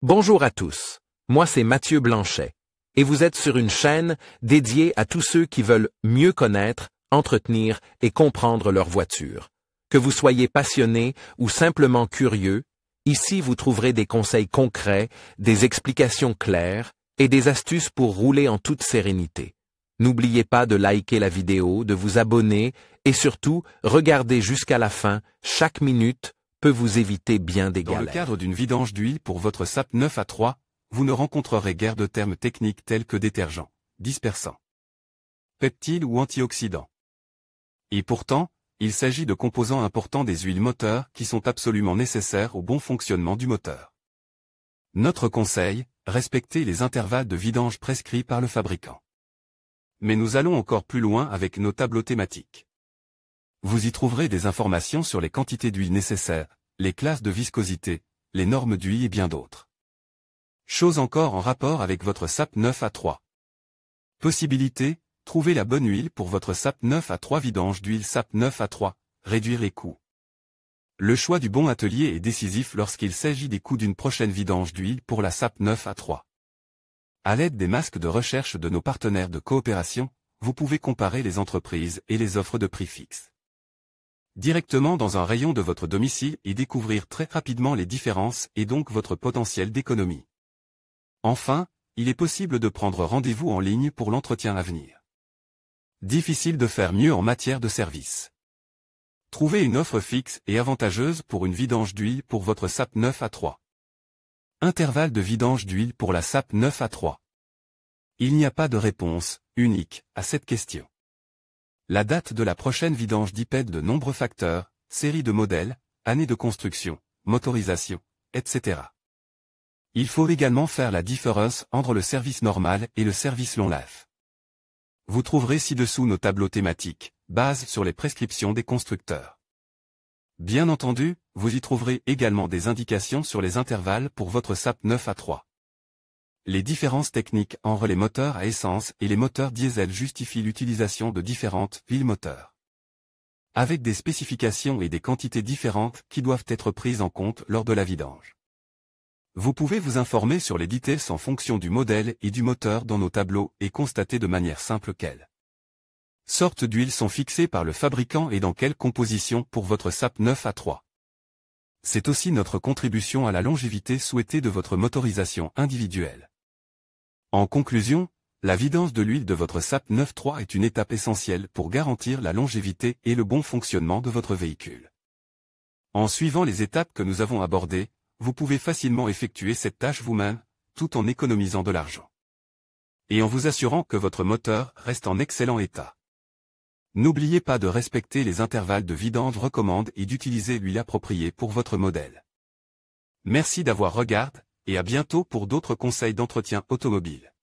Bonjour à tous, moi c'est Mathieu Blanchet, et vous êtes sur une chaîne dédiée à tous ceux qui veulent mieux connaître, entretenir et comprendre leur voiture. Que vous soyez passionné ou simplement curieux, ici vous trouverez des conseils concrets, des explications claires et des astuces pour rouler en toute sérénité. N'oubliez pas de liker la vidéo, de vous abonner et surtout, regardez jusqu'à la fin, chaque minute peut vous éviter bien des galères. Dans le cadre d'une vidange d'huile pour votre SAP 9A3, vous ne rencontrerez guère de termes techniques tels que détergent, dispersant, peptide ou antioxydant. Et pourtant, il s'agit de composants importants des huiles moteurs qui sont absolument nécessaires au bon fonctionnement du moteur. Notre conseil, respectez les intervalles de vidange prescrits par le fabricant. Mais nous allons encore plus loin avec nos tableaux thématiques. Vous y trouverez des informations sur les quantités d'huile nécessaires, les classes de viscosité, les normes d'huile et bien d'autres. Chose encore en rapport avec votre SAP 9A3. Possibilité, trouver la bonne huile pour votre SAP 9A3 vidange d'huile SAP 9A3, réduire les coûts. Le choix du bon atelier est décisif lorsqu'il s'agit des coûts d'une prochaine vidange d'huile pour la SAP 9A3. À l'aide des masques de recherche de nos partenaires de coopération, vous pouvez comparer les entreprises et les offres de prix fixes directement dans un rayon de votre domicile et découvrir très rapidement les différences et donc votre potentiel d'économie. Enfin, il est possible de prendre rendez-vous en ligne pour l'entretien à venir. Difficile de faire mieux en matière de service. Trouvez une offre fixe et avantageuse pour une vidange d'huile pour votre SAP 9A3. Intervalle de vidange d'huile pour la SAP 9A3. Il n'y a pas de réponse unique à cette question. La date de la prochaine vidange dépend de nombreux facteurs, série de modèles, année de construction, motorisation, etc. Il faut également faire la différence entre le service normal et le service long life. Vous trouverez ci-dessous nos tableaux thématiques, basés sur les prescriptions des constructeurs. Bien entendu, vous y trouverez également des indications sur les intervalles pour votre SAP 9A3. Les différences techniques entre les moteurs à essence et les moteurs diesel justifient l'utilisation de différentes huiles moteurs, avec des spécifications et des quantités différentes qui doivent être prises en compte lors de la vidange. Vous pouvez vous informer sur les details en fonction du modèle et du moteur dans nos tableaux et constater de manière simple quelles sortes d'huiles sont fixées par le fabricant et dans quelle composition pour votre SAP 9A3. C'est aussi notre contribution à la longévité souhaitée de votre motorisation individuelle. En conclusion, la vidange de l'huile de votre SAP 9A3 est une étape essentielle pour garantir la longévité et le bon fonctionnement de votre véhicule. En suivant les étapes que nous avons abordées, vous pouvez facilement effectuer cette tâche vous-même, tout en économisant de l'argent. Et en vous assurant que votre moteur reste en excellent état. N'oubliez pas de respecter les intervalles de vidange recommandés et d'utiliser l'huile appropriée pour votre modèle. Merci d'avoir regardé, et à bientôt pour d'autres conseils d'entretien automobile.